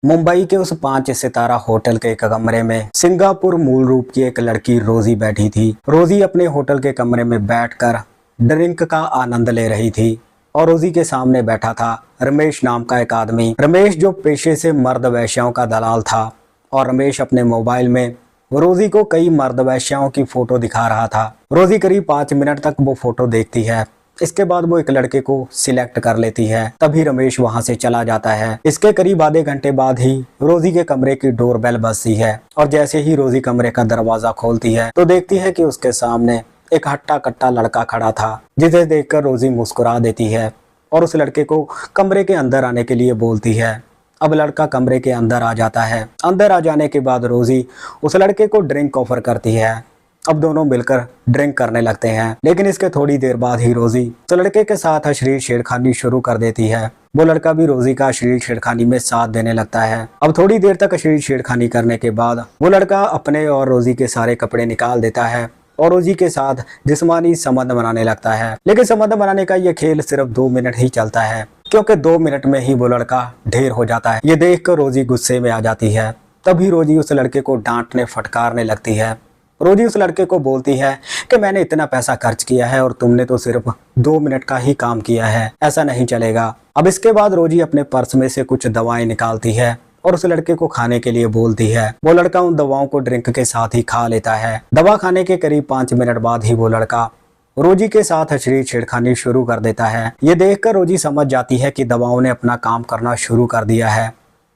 मुंबई के उस 5 सितारा होटल के एक कमरे में सिंगापुर मूल रूप की एक लड़की रोजी बैठी थी। रोजी अपने होटल के कमरे में बैठकर ड्रिंक का आनंद ले रही थी और रोजी के सामने बैठा था रमेश नाम का एक आदमी। रमेश जो पेशे से मर्द वेश्याओं का दलाल था और रमेश अपने मोबाइल में रोजी को कई मर्द वेश्याओं की फोटो दिखा रहा था। रोजी करीब 5 मिनट तक वो फोटो देखती है। इसके बाद वो एक लड़के को सिलेक्ट कर लेती है। तभी रमेश वहां से चला जाता है। इसके करीब आधे घंटे बाद ही रोजी के कमरे की डोरबेल बजती है और जैसे ही रोजी कमरे का दरवाजा खोलती है तो देखती है कि उसके सामने एक हट्टा कट्टा लड़का खड़ा था, जिसे देखकर रोजी मुस्कुरा देती है और उस लड़के को कमरे के अंदर आने के लिए बोलती है। अब लड़का कमरे के अंदर आ जाता है। अंदर आ जाने के बाद रोजी उस लड़के को ड्रिंक ऑफर करती है। अब दोनों मिलकर ड्रिंक करने लगते हैं, लेकिन इसके थोड़ी देर बाद ही रोजी तो लड़के के साथ अश्लील छेड़खानी शुरू कर देती है। वो लड़का भी रोजी का अश्लील छेड़खानी में साथ देने लगता है। अब थोड़ी देर तक अश्लील छेड़खानी करने के बाद वो लड़का अपने और रोजी के सारे कपड़े निकाल देता है और रोजी के साथ जिस्मानी संबंध बनाने लगता है। लेकिन संबंध बनाने का ये खेल सिर्फ 2 मिनट ही चलता है, क्योंकि 2 मिनट में ही वो लड़का ढेर हो जाता है। ये देखकर रोजी गुस्से में आ जाती है। तभी रोजी उस लड़के को डांटने फटकारने लगती है। रोजी उस लड़के को बोलती है कि मैंने इतना पैसा खर्च किया है और तुमने तो सिर्फ 2 मिनट का ही काम किया है, ऐसा नहीं चलेगा। अब इसके बाद रोजी अपने पर्स में से कुछ दवाएं निकालती है और उस लड़के को खाने के लिए बोलती है। वो लड़का उन दवाओं को ड्रिंक के साथ ही खा लेता है। दवा खाने के करीब 5 मिनट बाद ही वो लड़का रोजी के साथ अश्लील छेड़खानी शुरू कर देता है। ये देखकर रोजी समझ जाती है कि दवाओं ने अपना काम करना शुरू कर दिया है।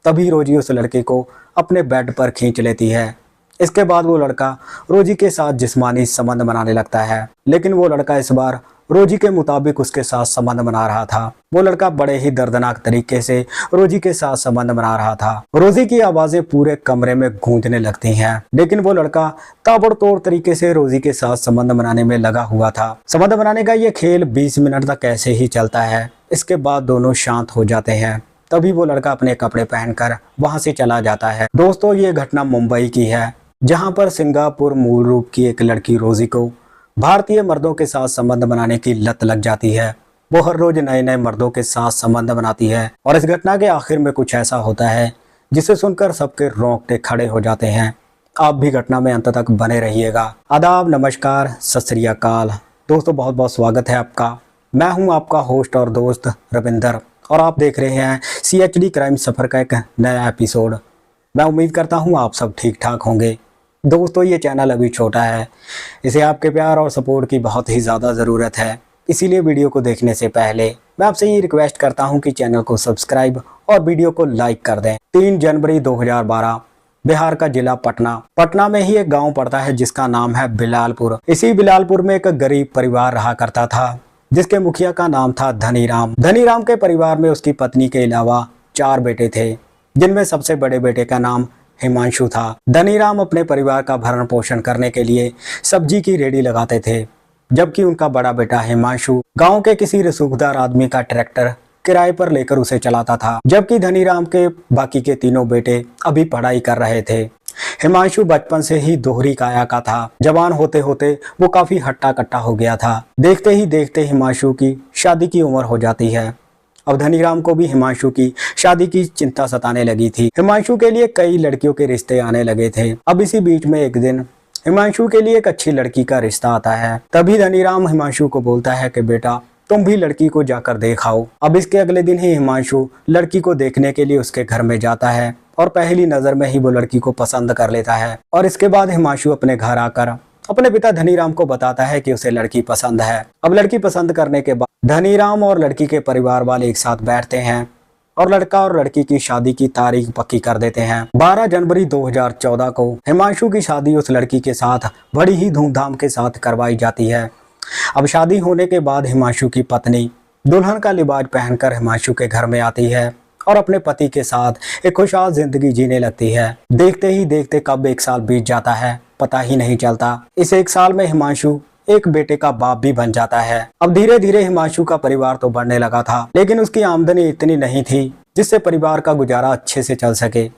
तभी रोजी उस लड़के को अपने बेड पर खींच लेती है। इसके बाद वो लड़का रोजी के साथ जिस्मानी संबंध बनाने लगता है, लेकिन वो लड़का इस बार रोजी के मुताबिक उसके साथ संबंध बना रहा था। वो लड़का बड़े ही दर्दनाक तरीके से रोजी के साथ संबंध बना रहा था। रोजी की आवाजें पूरे कमरे में गूंजने लगती हैं, लेकिन वो लड़का ताबड़तोड़ तरीके से रोजी के साथ संबंध बनाने में लगा हुआ था। संबंध बनाने का ये खेल 20 मिनट तक ऐसे ही चलता है। इसके बाद दोनों शांत हो जाते हैं। तभी वो लड़का अपने कपड़े पहनकर वहां से चला जाता है। दोस्तों, ये घटना मुंबई की है, जहां पर सिंगापुर मूल रूप की एक लड़की रोजी को भारतीय मर्दों के साथ संबंध बनाने की लत लग जाती है। वो हर रोज नए नए मर्दों के साथ संबंध बनाती है और इस घटना के आखिर में कुछ ऐसा होता है जिसे सुनकर सबके रोंगटे खड़े हो जाते हैं। आप भी घटना में अंत तक बने रहिएगा। आदाब, नमस्कार, सत श्री अकाल। दोस्तों, बहुत बहुत स्वागत है आपका। मैं हूं आपका होस्ट और दोस्त रविंदर और आप देख रहे हैं CHD क्राइम सफर का एक नया एपिसोड। मैं उम्मीद करता हूं आप सब ठीक ठाक होंगे। दोस्तों, ये चैनल अभी छोटा है, इसे आपके प्यार और सपोर्ट की बहुत ही ज़्यादा ज़रूरत है। इसीलिए वीडियो को देखने से पहले मैं आपसे ये रिक्वेस्ट करता हूं कि चैनल को सब्सक्राइब और वीडियो को लाइक कर दें। 3 जनवरी 2012 बिहार का जिला पटना में ही एक गांव पड़ता है जिसका नाम है बिलालपुर। इसी बिलालपुर में एक गरीब परिवार रहा करता था, जिसके मुखिया का नाम था धनीराम। धनीराम के परिवार में उसकी पत्नी के अलावा 4 बेटे थे, जिनमें सबसे बड़े बेटे का नाम हिमांशु था। धनीराम अपने परिवार का भरण पोषण करने के लिए सब्जी की रेडी लगाते थे, जबकि उनका बड़ा बेटा हिमांशु गांव के किसी रसूखदार आदमी का ट्रैक्टर किराए पर लेकर उसे चलाता था। जबकि धनीराम के बाकी के 3 बेटे अभी पढ़ाई कर रहे थे। हिमांशु बचपन से ही दोहरी काया का था। जवान होते होते वो काफी हट्टा कट्टा हो गया था। देखते ही देखते हिमांशु की शादी की उम्र हो जाती है। अब धनीराम को भी हिमांशु की शादी की चिंता सताने लगी थी। हिमांशु के लिए कई लड़कियों के रिश्ते आने लगे थे। अब इसी बीच में एक दिन हिमांशु के लिए एक अच्छी लड़की का रिश्ता आता है। तभी धनीराम हिमांशु को बोलता है कि बेटा, तुम भी लड़की को जाकर देख आओ। अब इसके अगले दिन ही हिमांशु लड़की को देखने के लिए उसके घर में जाता है और पहली नजर में ही वो लड़की को पसंद कर लेता है। और इसके बाद हिमांशु अपने घर आकर अपने पिता धनीराम को बताता है कि उसे लड़की पसंद है। अब लड़की पसंद करने के बाद धनीराम और लड़की के परिवार वाले एक साथ बैठते हैं और लड़का और लड़की की शादी की तारीख पक्की कर देते हैं। 12 जनवरी 2014 को हिमांशु की शादी उस लड़की के साथ बड़ी ही धूमधाम के साथ करवाई जाती है। अब शादी होने के बाद हिमांशु की पत्नी दुल्हन का लिबास पहनकर हिमांशु के घर में आती है और अपने पति के साथ एक खुशहाल जिंदगी जीने लगती है। देखते ही देखते कब 1 साल बीत जाता है पता ही नहीं चलता। इस 1 साल में हिमांशु एक बेटे का बाप भी बन जाता है। अब धीरे धीरे हिमांशु का परिवार तो बढ़ने लगा था, लेकिन उसकी आमदनी इतनी नहीं थी जिससे परिवार का गुजारा अच्छे से चल सके।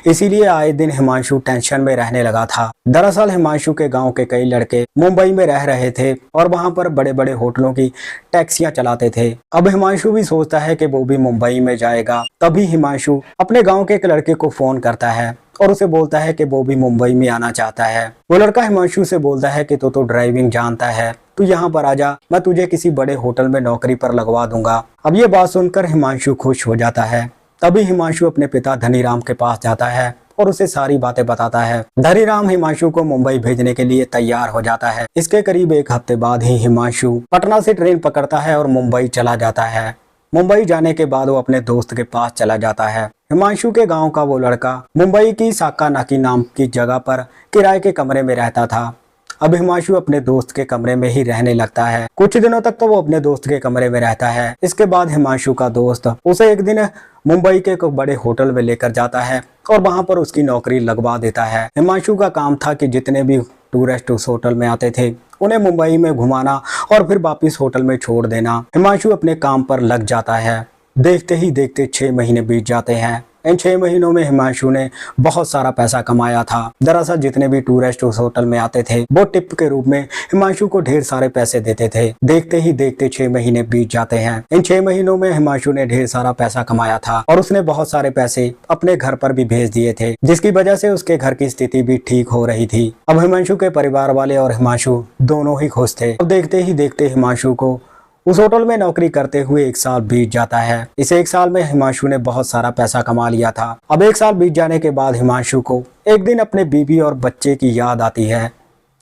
इसीलिए आए दिन हिमांशु टेंशन में रहने लगा था। दरअसल हिमांशु के गांव के कई लड़के मुंबई में रह रहे थे और वहां पर बड़े बड़े होटलों की टैक्सियां चलाते थे। अब हिमांशु भी सोचता है कि वो भी मुंबई में जाएगा। तभी हिमांशु अपने गाँव के एक लड़के को फोन करता है और उसे बोलता है कि वो भी मुंबई में आना चाहता है। वो लड़का हिमांशु से बोलता है कि तो ड्राइविंग जानता है, तू यहाँ पर आजा, मैं तुझे किसी बड़े होटल में नौकरी पर लगवा दूंगा। अब ये बात सुनकर हिमांशु खुश हो जाता है। तभी हिमांशु अपने पिता धनीराम के पास जाता है और उसे सारी बातें बताता है। धनीराम हिमांशु को मुंबई भेजने के लिए तैयार हो जाता है। इसके करीब एक हफ्ते बाद ही हिमांशु पटना से ट्रेन पकड़ता है और मुंबई चला जाता है। मुंबई जाने के बाद वो अपने दोस्त के पास चला जाता है। हिमांशु के गांव का वो लड़का मुंबई की साका नाकी नाम की जगह पर किराए के कमरे में रहता था। अब हिमांशु अपने दोस्त के कमरे में ही रहने लगता है। कुछ दिनों तक तो वो अपने दोस्त के कमरे में रहता है। इसके बाद हिमांशु का दोस्त उसे एक दिन मुंबई के एक बड़े होटल में लेकर जाता है और वहां पर उसकी नौकरी लगवा देता है। हिमांशु का काम था कि जितने भी टूरिस्ट उस होटल में आते थे उन्हें मुंबई में घुमाना और फिर वापिस होटल में छोड़ देना। हिमांशु अपने काम पर लग जाता है। देखते ही देखते 6 महीने बीत जाते हैं। इन 6 महीनों में हिमांशु ने बहुत सारा पैसा कमाया था। दरअसल जितने भी टूरिस्ट उस होटल में आते थे वो टिप के रूप में हिमांशु को ढेर सारे पैसे देते थे। देखते ही देखते 6 महीने बीत जाते हैं। इन 6 महीनों में हिमांशु ने ढेर सारा पैसा कमाया था और उसने बहुत सारे पैसे अपने घर पर भी भेज दिए थे, जिसकी वजह से उसके घर की स्थिति भी ठीक हो रही थी। अब हिमांशु के परिवार वाले और हिमांशु दोनों ही खुश थे। अब देखते ही देखते हिमांशु को उस होटल में नौकरी करते हुए 1 साल बीत जाता है। इस 1 साल में हिमांशु ने बहुत सारा पैसा कमा लिया था। अब 1 साल बीत जाने के बाद हिमांशु को एक दिन अपने बीवी और बच्चे की याद आती है।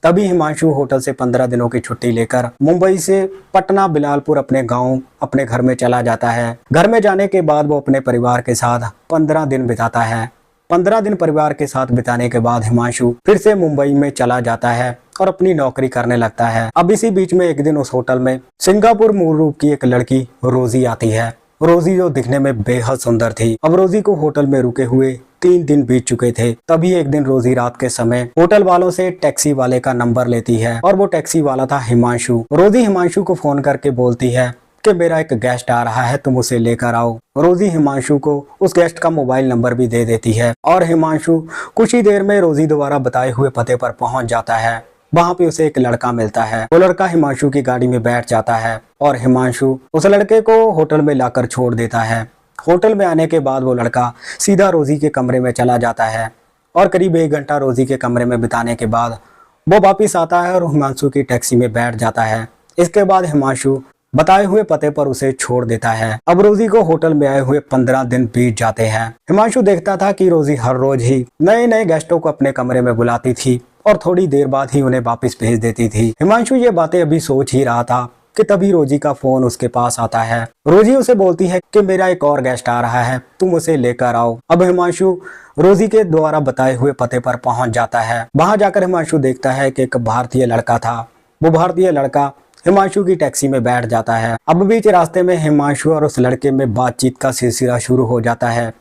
तभी हिमांशु होटल से 15 दिनों की छुट्टी लेकर मुंबई से पटना बिलालपुर अपने गांव अपने घर में चला जाता है। घर में जाने के बाद वो अपने परिवार के साथ 15 दिन बिताता है। 15 दिन परिवार के साथ बिताने के बाद हिमांशु फिर से मुंबई में चला जाता है और अपनी नौकरी करने लगता है। अब इसी बीच में एक दिन उस होटल में सिंगापुर मूल रूप की एक लड़की रोजी आती है। रोजी जो दिखने में बेहद सुंदर थी। अब रोजी को होटल में रुके हुए 3 दिन बीत चुके थे। तभी एक दिन रोजी रात के समय होटल वालों से टैक्सी वाले का नंबर लेती है और वो टैक्सी वाला था हिमांशु। रोजी हिमांशु को फोन करके बोलती है कि मेरा एक गेस्ट आ रहा है, तुम उसे लेकर आओ। रोजी हिमांशु को उस गेस्ट का मोबाइल नंबर भी दे देती है और हिमांशु कुछ ही देर में रोजी द्वारा बताए हुए पते पर पहुंच जाता है। वहां पे उसे एक लड़का मिलता है। वो लड़का हिमांशु की गाड़ी में बैठ जाता है और हिमांशु उस लड़के को होटल में लाकर छोड़ देता है। होटल में आने के बाद वो लड़का सीधा रोजी के कमरे में चला जाता है और करीब 1 घंटा रोजी के कमरे में बिताने के बाद वो वापिस आता है और हिमांशु की टैक्सी में बैठ जाता है। इसके बाद हिमांशु बताए हुए पते पर उसे छोड़ देता है। अब रोजी को होटल में आए हुए 15 दिन बीत जाते हैं। हिमांशु देखता था कि रोजी हर रोज ही नए नए गेस्टों को अपने कमरे में बुलाती थी और थोड़ी देर बाद ही उन्हें वापस भेज देती थी। हिमांशु ये बातें अभी सोच ही रहा था कि तभी रोजी का फोन उसके पास आता है। रोजी उसे बोलती है कि मेरा एक और गेस्ट आ रहा है, तुम उसे लेकर आओ। अब हिमांशु रोजी के द्वारा बताए हुए पते पर पहुंच जाता है। वहां जाकर हिमांशु देखता है कि एक भारतीय लड़का था। वो भारतीय लड़का हिमांशु की टैक्सी में बैठ जाता है। अब बीच रास्ते में हिमांशु और उस लड़के में बातचीत का सिलसिला शुरू हो जाता है।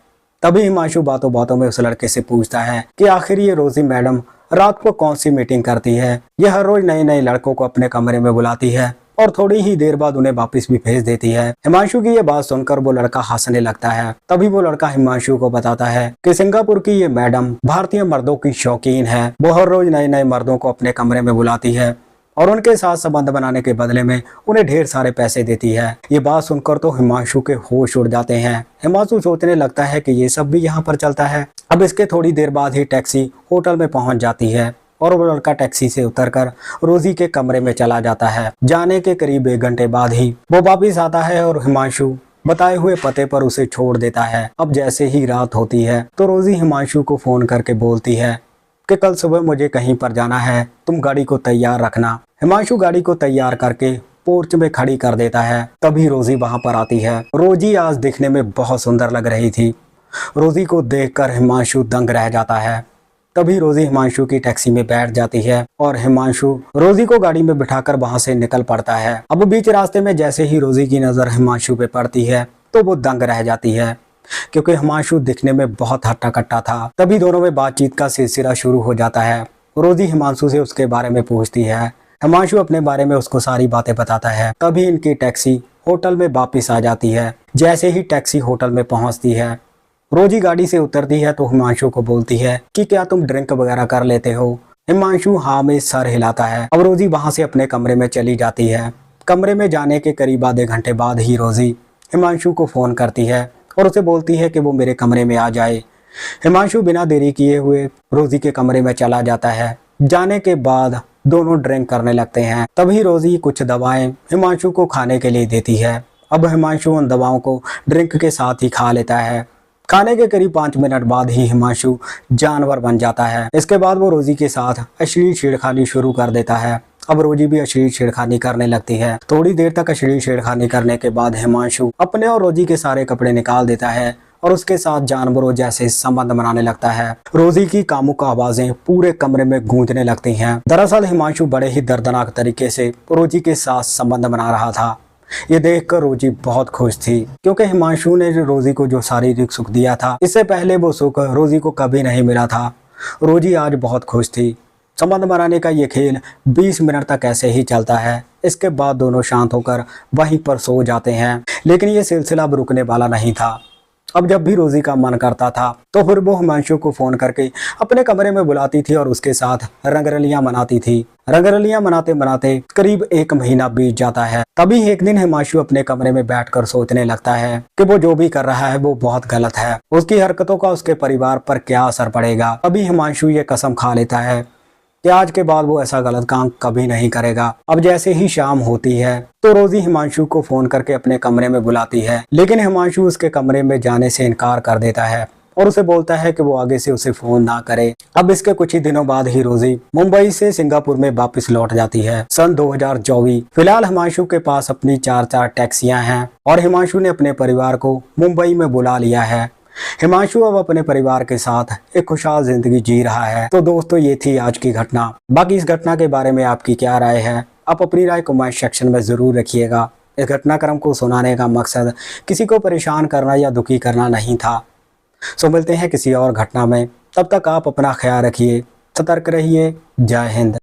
तभी हिमांशु बातों बातों में उस लड़के से पूछता है कि आखिर ये रोजी मैडम रात को कौन सी मीटिंग करती है। ये हर रोज नए नए लड़कों को अपने कमरे में बुलाती है और थोड़ी ही देर बाद उन्हें वापस भी भेज देती है। हिमांशु की ये बात सुनकर वो लड़का हंसने लगता है। तभी वो लड़का हिमांशु को बताता है कि सिंगापुर की ये मैडम भारतीय मर्दों की शौकीन है। वो हर रोज नए नए मर्दों को अपने कमरे में बुलाती है और उनके साथ संबंध बनाने के बदले में उन्हें ढेर सारे पैसे देती है। ये बात सुनकर तो हिमांशु के होश उड़ जाते हैं। हिमांशु सोचने लगता है कि ये सब भी यहाँ पर चलता है। अब इसके थोड़ी देर बाद ही टैक्सी होटल में पहुंच जाती है और वो लड़का टैक्सी से उतरकर रोजी के कमरे में चला जाता है। जाने के करीब 1 घंटे बाद ही वो वापिस आता है और हिमांशु बताए हुए पते पर उसे छोड़ देता है। अब जैसे ही रात होती है तो रोजी हिमांशु को फोन करके बोलती है कि कल सुबह मुझे कहीं पर जाना है, तुम गाड़ी को तैयार रखना। हिमांशु गाड़ी को तैयार करके पोर्च में खड़ी कर देता है। तभी रोजी वहां पर आती है। रोजी आज दिखने में बहुत सुंदर लग रही थी। रोजी को देखकर हिमांशु दंग रह जाता है। तभी रोजी हिमांशु की टैक्सी में बैठ जाती है और हिमांशु रोजी को गाड़ी में बिठाकर वहां से निकल पड़ता है। अब बीच रास्ते में जैसे ही रोजी की नजर हिमांशु पे पड़ती है तो वो दंग रह जाती है, क्योंकि हिमांशु दिखने में बहुत हट्टा कट्टा था। तभी दोनों में बातचीत का सिलसिला शुरू हो जाता है। रोजी हिमांशु से उसके बारे में पूछती है। हिमांशु अपने बारे में उसको सारी बातें बताता है। तभी इनकी टैक्सी होटल में वापस आ जाती है। जैसे ही टैक्सी होटल में पहुंचती है रोजी गाड़ी से उतरती है तो हिमांशु को बोलती है कि क्या तुम ड्रिंक वगैरह कर लेते हो। हिमांशु हाँ में सर हिलाता है। अब रोजी वहां से अपने कमरे में चली जाती है। कमरे में जाने के करीब आधे घंटे बाद ही रोजी हिमांशु को फोन करती है और उसे बोलती है कि वो मेरे कमरे में आ जाए। हिमांशु बिना देरी किए हुए रोजी के कमरे में चला जाता है। जाने के बाद दोनों ड्रिंक करने लगते हैं। तभी रोजी कुछ दवाएं हिमांशु को खाने के लिए देती है। अब हिमांशु उन दवाओं को ड्रिंक के साथ ही खा लेता है। खाने के करीब 5 मिनट बाद ही हिमांशु जानवर बन जाता है। इसके बाद वो रोजी के साथ अश्लील छेड़खानी शुरू कर देता है। अब रोजी भी अश्लील छेड़खानी करने लगती है। थोड़ी देर तक अश्लील छेड़खानी करने के बाद हिमांशु अपने और रोजी के सारे कपड़े निकाल देता है और उसके साथ जानवरों जैसे संबंध बनाने लगता है। रोजी की कामुक आवाजें पूरे कमरे में गूंजने लगती हैं। दरअसल हिमांशु बड़े ही दर्दनाक तरीके से रोजी के साथ संबंध बना रहा था। ये देखकर रोजी बहुत खुश थी, क्योंकि हिमांशु ने रोजी को जो शारीरिक सुख दिया था, इससे पहले वो सुख रोजी को कभी नहीं मिला था। रोजी आज बहुत खुश थी। संबंध बनाने का ये खेल 20 मिनट तक ऐसे ही चलता है। इसके बाद दोनों शांत होकर वहीं पर सो जाते हैं। लेकिन ये सिलसिला अब रुकने वाला नहीं था। अब जब भी रोजी का मन करता था तो फिर वो हिमांशु को फोन करके अपने कमरे में बुलाती थी और उसके साथ रंगरलियां मनाती थी। रंगरलियां मनाते मनाते करीब 1 महीना बीत जाता है। तभी एक दिन हिमांशु अपने कमरे में बैठकर सोचने लगता है कि वो जो भी कर रहा है वो बहुत गलत है। उसकी हरकतों का उसके परिवार पर क्या असर पड़ेगा। अभी हिमांशु ये कसम खा लेता है कि आज के बाद वो ऐसा गलत काम कभी नहीं करेगा। अब जैसे ही शाम होती है तो रोजी हिमांशु को फोन करके अपने कमरे में बुलाती है, लेकिन हिमांशु उसके कमरे में जाने से इनकार कर देता है और उसे बोलता है कि वो आगे से उसे फोन ना करे। अब इसके कुछ ही दिनों बाद ही रोजी मुंबई से सिंगापुर में वापस लौट जाती है। सन 2024। फिलहाल हिमांशु के पास अपनी 4 टैक्सियां हैं और हिमांशु ने अपने परिवार को मुंबई में बुला लिया है। हिमांशु अब अपने परिवार के साथ एक खुशहाल जिंदगी जी रहा है। तो दोस्तों, ये थी आज की घटना। बाकी इस घटना के बारे में आपकी क्या राय है, आप अपनी राय कमेंट सेक्शन में जरूर रखिएगा। इस घटनाक्रम को सुनाने का मकसद किसी को परेशान करना या दुखी करना नहीं था। सो मिलते हैं किसी और घटना में। तब तक आप अपना ख्याल रखिए, सतर्क रहिए। जय हिंद।